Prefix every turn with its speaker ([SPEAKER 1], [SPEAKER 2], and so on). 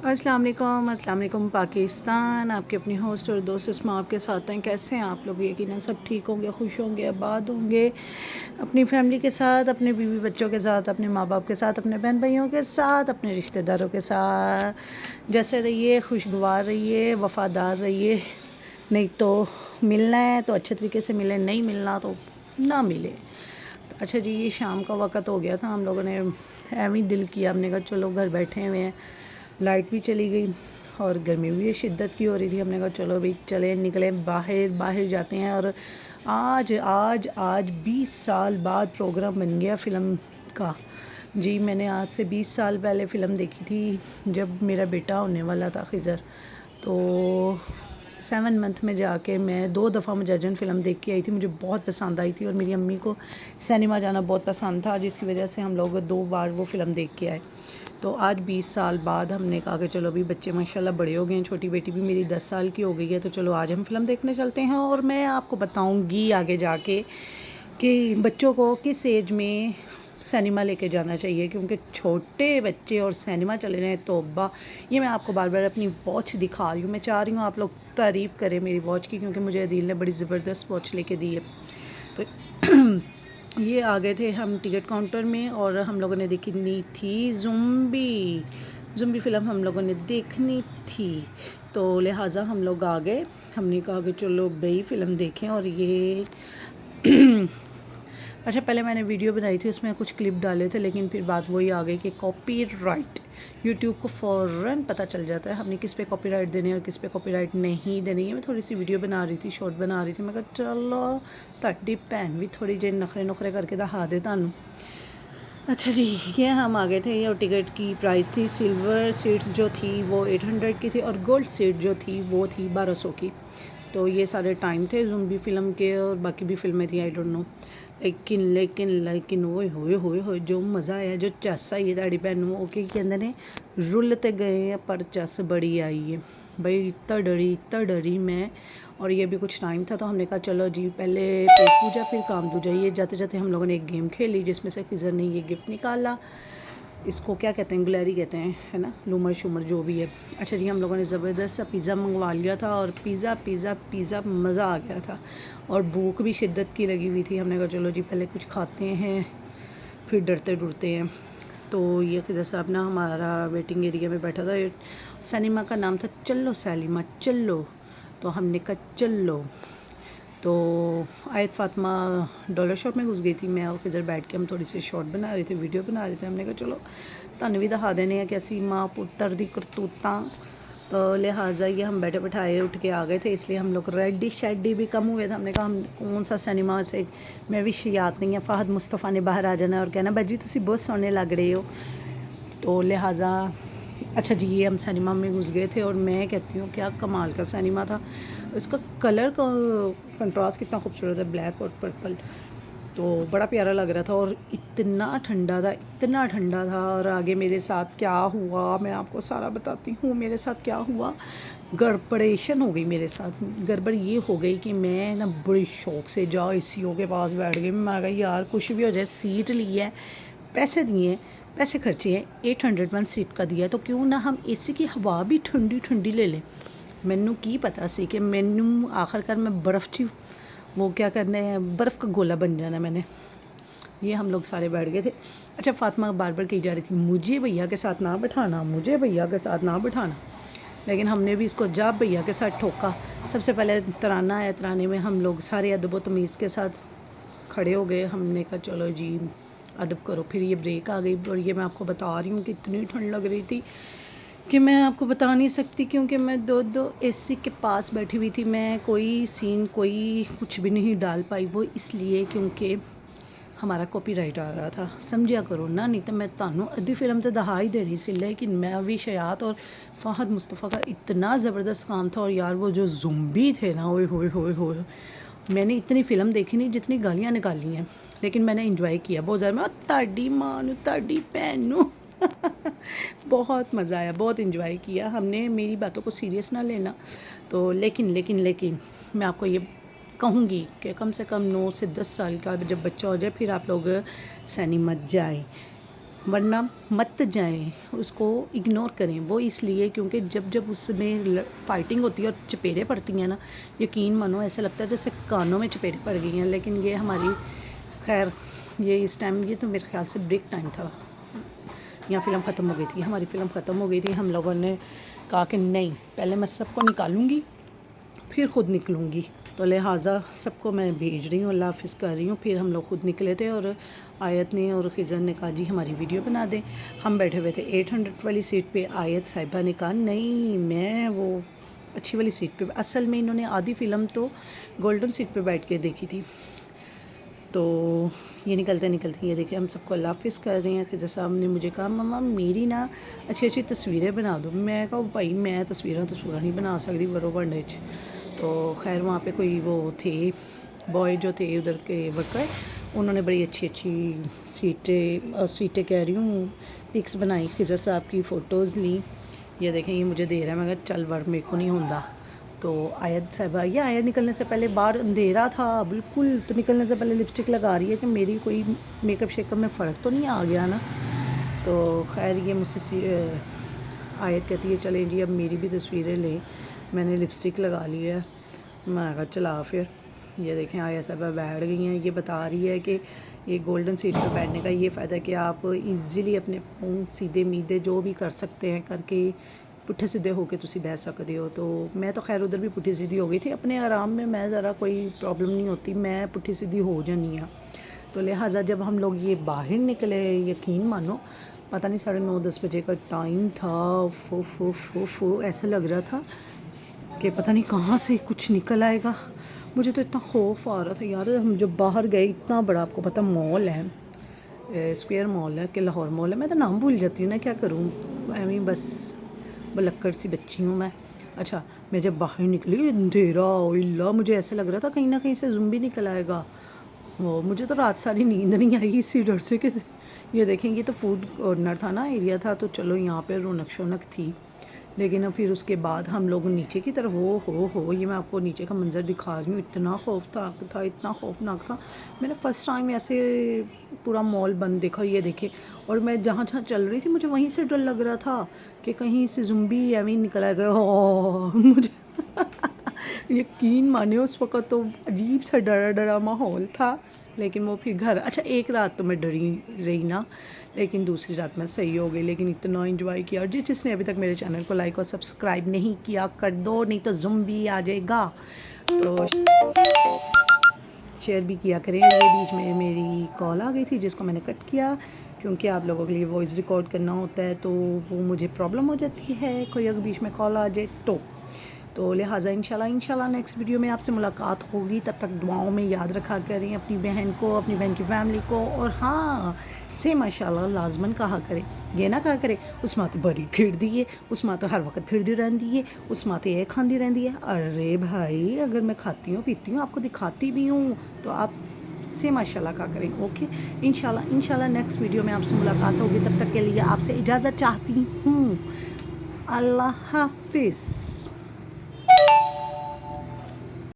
[SPEAKER 1] अस्सलाम वालेकुम पाकिस्तान। आपके अपनी होस्ट और दोस्त उस्मा आपके साथ हैं। कैसे हैं आप लोग? यकीनन सब ठीक होंगे, खुश होंगे, आबाद होंगे, अपनी फैमिली के साथ, अपने बीवी बच्चों के साथ, अपने माँ बाप के साथ, अपने बहन भाइयों के साथ, अपने रिश्तेदारों के साथ। जैसे रहिए, खुशगवार रहिए, वफ़ादार रहिए। नहीं तो मिलना है तो अच्छे तरीके से मिले, नहीं मिलना तो ना मिले। तो अच्छा जी, ये शाम का वक़्त हो गया था, हम लोगों ने एवं दिल किया, हमने कहा चलो घर बैठे हुए हैं, लाइट भी चली गई और गर्मी भी शिद्दत की हो रही थी। हमने कहा चलो भाई चले निकले बाहर जाते हैं। और आज आज आज 20 साल बाद प्रोग्राम बन गया फ़िल्म का। जी, मैंने आज से 20 साल पहले फ़िल्म देखी थी जब मेरा बेटा होने वाला था खिज़र। तो 7 मंथ में जाके मैं 2 दफ़ा मुजाजन फ़िल्म देख के आई थी। मुझे बहुत पसंद आई थी और मेरी अम्मी को सिनेमा जाना बहुत पसंद था, जिसकी वजह से हम लोग 2 बार वो फ़िल्म देख के आए। तो आज 20 साल बाद हमने कहा कि चलो अभी बच्चे माशाल्लाह बड़े हो गए हैं, छोटी बेटी भी मेरी 10 साल की हो गई है, तो चलो आज हम फ़िल्म देखने चलते हैं। और मैं आपको बताऊंगी आगे जाके कि बच्चों को किस एज में सिनेमा लेके जाना चाहिए, क्योंकि छोटे बच्चे और सिनेमा चले जाएँ तौबा। ये मैं आपको बार बार अपनी वॉच दिखा रही हूँ, मैं चाह रही हूँ आप लोग तारीफ़ करें मेरी वॉच की, क्योंकि मुझे अदील ने बड़ी ज़बरदस्त वॉच लेके दी है। तो ये आ गए थे हम टिकट काउंटर में और हम लोगों ने देखनी थी ज़ुम्बी फ़िल्म हम लोगों ने देखनी थी। तो लिहाजा हम लोग आ गए, हमने कहा कि चलो भाई फ़िल्म देखें। और ये अच्छा, पहले मैंने वीडियो बनाई थी, उसमें कुछ क्लिप डाले थे, लेकिन फिर बात वही आ गई कि कॉपीराइट यूट्यूब को फ़ौरन पता चल जाता है हमने किस पे कॉपीराइट देने और किस पे कॉपीराइट नहीं देनी है। मैं थोड़ी सी वीडियो बना रही थी, शॉर्ट बना रही थी, मैं कहा चलो ਤੁਹਾਡੀ भैन भी थोड़ी जी नखरे करके दिखा दे तुहानू। अच्छा जी, ये हम आ गए थे और टिकट की प्राइस थी, सिल्वर सीट जो थी वो 800 की थी और गोल्ड सीट जो थी वो थी 1200 की। तो ये सारे टाइम थे ज़ुम्बी फ़िल्म के और बाकी भी फ़िल्में थी, आई डोंट नो। लेकिन ओए होए जो मज़ा आया, जो चस आई है ਤੁਹਾਡੀ ਭੈਣ ਨੂੰ, ਉਹ ਕੀ ਕਹਿੰਦੇ ਨੇ, रुल ते गए हैं पर चस बड़ी आई है भाई। इतना डरी मैं। और ये भी कुछ टाइम था तो हमने कहा चलो जी पहले पेट पूजा फिर काम दूजा। ये जाते जाते हम लोगों ने एक गेम खेली जिसमें से खिज़र ने ये गिफ्ट निकाला। इसको क्या कहते हैं, गुलैरी कहते हैं, है ना, लूमर शुमर जो भी है। अच्छा जी, हम लोगों ने ज़बरदस्त सा पिज़्ज़ा मंगवा लिया था और पिज़्ज़ा मज़ा आ गया था और भूख भी शिद्दत की लगी हुई थी। हमने कहा चलो जी पहले कुछ खाते हैं फिर डरते डरते हैं। तो ये खिज़र साहब ना हमारा वेटिंग एरिया में बैठा था। सिनेमा का नाम था चलो सैलिमा चलो, तो हमने कहा चलो। तो आयत फ़ातिमा डॉलर शॉप में घुस गई थी, मैं और किधर बैठ के हम थोड़ी सी शॉर्ट बना रहे थे, वीडियो बना रहे थे। हमने कहा चलो तुहानू भी दिखा देने हैं कैसी माँ पुत्र दी करतूतां। तो लिहाजा ये हम बैठे बैठाए उठ के आ गए थे, इसलिए हम लोग रेडी शेडी भी कम हुए थे। हमने कहा हम कौन सा सिनेमा से, मैं भी याद नहीं है, फ़हद मुस्तफ़ा ने बाहर आ जाना और कहना बाजी तुसी बहुत सोहने लग रहे हो। तो लिहाजा अच्छा जी, ये हम सिनेमा में घुस गए थे और मैं कहती हूँ क्या कमाल का सिनेमा था। इसका कलर का कंट्रास्ट कितना खूबसूरत है, ब्लैक और पर्पल, तो बड़ा प्यारा लग रहा था। और इतना ठंडा था। और आगे मेरे साथ क्या हुआ मैं आपको सारा बताती हूँ। मेरे साथ क्या हुआ, गड़बड़ेशन हो गई मेरे साथ। गड़बड़ ये हो गई कि मैं ना बड़ी शौक से जा एसीओ के पास बैठ गई। मैं कहा यार कुछ भी हो जाए, सीट ली है, पैसे दिए हैं, पैसे खर्चे हैं, 801 सीट का दिया, तो क्यों ना हम एसी की हवा भी ठंडी ठंडी ले लें। मैनू की पता सी कि मैनू आखिरकार मैं बर्फ़ ची वो क्या करने बर्फ़ का गोला बन जाना मैंने। ये हम लोग सारे बैठ गए थे। अच्छा, फ़ातिमा बार बार कही जा रही थी मुझे भैया के साथ ना बिठाना, मुझे भैया के साथ ना बिठाना, लेकिन हमने भी इसको जा भैया के साथ ठोका। सबसे पहले तराना आया, तराने में हम लोग सारे अदब व तमीज़ के साथ खड़े हो गए। हमने कहा चलो जी अदब करो। फिर ये ब्रेक आ गई और ये मैं आपको बता रही हूँ कि इतनी ठंड लग रही थी कि मैं आपको बता नहीं सकती, क्योंकि मैं दो एसी के पास बैठी हुई थी। मैं कोई सीन कोई कुछ भी नहीं डाल पाई, वो इसलिए क्योंकि हमारा कॉपीराइट आ रहा था, समझिया करो ना, नहीं तो मैं तानू अद्धी फिल्म तो दहा ही देनी सी। लेकिन मैं अभी शयात और फ़हद मुस्तफ़ा का इतना ज़बरदस्त काम था। और यार वो जो ज़ुम्बी थे ना, ओए होए, मैंने इतनी फ़िल्म देखी नहीं जितनी गालियाँ निकाली हैं, लेकिन मैंने इंजॉय किया बहुत ज़्यादा। मैं ताड़ी माँ नू ताड़ी भैन नू बहुत मज़ा आया, बहुत इंजॉय किया हमने। मेरी बातों को सीरियस ना लेना। तो लेकिन मैं आपको ये कहूँगी कि कम से कम 9 से 10 साल का जब बच्चा हो जाए फिर आप लोग सिनेमा जाएं। ورنہ مت جائیں، اس کو اگنور کریں. وہ اس لیے کیونکہ جب اس میں فائٹنگ ہوتی ہے اور چپیڑیں پڑتی ہیں نا، یقین مانو ایسا لگتا ہے جیسے کانوں میں چپیڑیں پڑ گئی ہیں. لیکن یہ ہماری خیر یہ اس ٹائم یہ تو میرے خیال سے بریک ٹائم تھا، یہاں فلم ختم ہو گئی تھی، ہماری فلم ختم ہو گئی تھی. ہم لوگوں نے کہا کہ نہیں، پہلے میں سب کو نکالوں گی پھر خود نکلوں گی. تو لہٰذا سب کو میں بھیج رہی ہوں، اللہ حافظ کر رہی ہوں. پھر ہم لوگ خود نکلے تھے اور آیت نے اور خضر نے کہا جی ہماری ویڈیو بنا دیں. ہم بیٹھے ہوئے تھے 800 والی سیٹ پہ. آیت صاحبہ نے کہا نہیں میں وہ اچھی والی سیٹ پہ. اصل میں انہوں نے آدھی فلم تو گولڈن سیٹ پہ بیٹھ کے دیکھی تھی. تو یہ نکلتے یہ دیکھیں ہم سب کو اللہ حافظ کر رہے ہیں. خضر صاحب نے مجھے کہا مما میری نا اچھی تصویریں بنا دو. میں کہا بھائی میں تصویریں نہیں بنا سکتی ورو بنڈے. تو خیر وہاں پہ کوئی وہ تھے بوائے جو تھے ادھر کے ورکر، انہوں نے بڑی اچھی سیٹیں کہہ رہی ہوں پکس بنائی. خضر صاحب کی فوٹوز لی. یہ دیکھیں یہ مجھے دے رہا ہے، میں کہا چل ور میرے کو نہیں ہوتا. تو آیت صاحبہ یہ آیت نکلنے سے پہلے باہر اندھیرا تھا بالکل، تو نکلنے سے پہلے لپسٹک لگا رہی ہے کہ میری کوئی میک اپ شیک اپ میں فرق تو نہیں آ گیا نا. تو خیر یہ مجھ سے آیت کہتی ہے چلیں جی اب میری بھی تصویریں لیں. میں نے لپسٹک لگا لی ہے. میں کہا چلا پھر. یہ دیکھیں آیت صاحبہ بیٹھ گئی ہیں. یہ بتا رہی ہے کہ یہ گولڈن سیٹ پہ بیٹھنے کا یہ فائدہ ہے کہ آپ ایزیلی اپنے پاؤں سیدھے میدھے جو بھی کر سکتے ہیں کر کے پٹھے سیدھے ہو کے تسی بیٹھ سکتے ہو. تو میں تو خیر ادھر بھی پٹھی سیدھی ہو گئی تھی اپنے آرام میں. میں ذرا کوئی پرابلم نہیں ہوتی، میں پٹھی سیدھی ہو جانی ہوں. تو لہٰذا جب ہم لوگ یہ باہر نکلے، یقین مانو پتہ نہیں 9:30 بجے کا ٹائم تھا. ایسا لگ رہا تھا کہ پتہ نہیں کہاں سے کچھ نکل آئے گا. مجھے تو اتنا خوف آ رہا تھا یار. ہم جب باہر گئے اتنا بڑا آپ کو پتہ مال ہے، اسکوائر مال ہے کہ لاہور مال ہے. میں تو نام بھول جاتی ہوں نا، کیا کروں ایویں بس بلکڑ سی بچی ہوں میں. اچھا میں جب باہر نکلی اندھیرا اللہ، مجھے ایسا لگ رہا تھا کہیں نہ کہیں سے زومبی نکل آئے گا. وہ مجھے تو رات ساری نیند نہیں آئی اسی ڈر سے کہ یہ دیکھیں یہ تو فوڈ کارنر تھا نا، ایریا تھا، تو چلو یہاں پہ رونق شونق تھی. لیکن پھر اس کے بعد ہم لوگ نیچے کی طرف ہو یہ میں آپ کو نیچے کا منظر دکھا رہی ہوں. اتنا خوف تھا اتنا خوفناک تھا. میں نے فرسٹ ٹائم ایسے پورا مال بند دیکھا. یہ دیکھے اور میں جہاں چل رہی تھی مجھے وہیں سے ڈر لگ رہا تھا کہ کہیں سے زومبی ایویں نکل آئے گا. مجھے یقین مانے اس وقت تو عجیب سا ڈرا ماحول تھا. لیکن وہ پھر گھر اچھا ایک رات تو میں ڈری رہی نا، لیکن دوسری رات میں صحیح ہو گئی. لیکن اتنا انجوائے کیا. اور جس نے ابھی تک میرے چینل کو لائک اور سبسکرائب نہیں کیا کر دو، نہیں تو زومبی آ جائے گا. تو شیئر بھی کیا کریں. یہ بیچ میں میری کال آ گئی تھی جس کو میں نے کٹ کیا کیونکہ آپ لوگوں کے لیے وائس ریکارڈ کرنا ہوتا ہے تو وہ مجھے پرابلم ہو جاتی ہے کوئی اگر بیچ میں کال آ جائے تو لہٰذا انشاءاللہ نیکسٹ ویڈیو میں آپ سے ملاقات ہوگی. تب تک دعاؤں میں یاد رکھا کریں اپنی بہن کو، اپنی بہن کی فیملی کو. اور ہاں سے ماشاءاللہ لازمن کہا کرے، یہ نہ کہا کرے اس ماں تو بڑی پھر دی ہے، اس ماں تو ہر وقت پھرتی رہتی ہے، اس ماں تو یہ کھاندی رہتی ہے. ارے بھائی اگر میں کھاتی ہوں پیتی ہوں آپ کو دکھاتی بھی ہوں تو آپ سے ماشاءاللہ کہا کریں. اوکے انشاءاللہ نیکسٹ ویڈیو میں آپ سے ملاقات ہوگی. تب تک کے لیے آپ سے اجازت چاہتی ہوں. اللہ حافظ.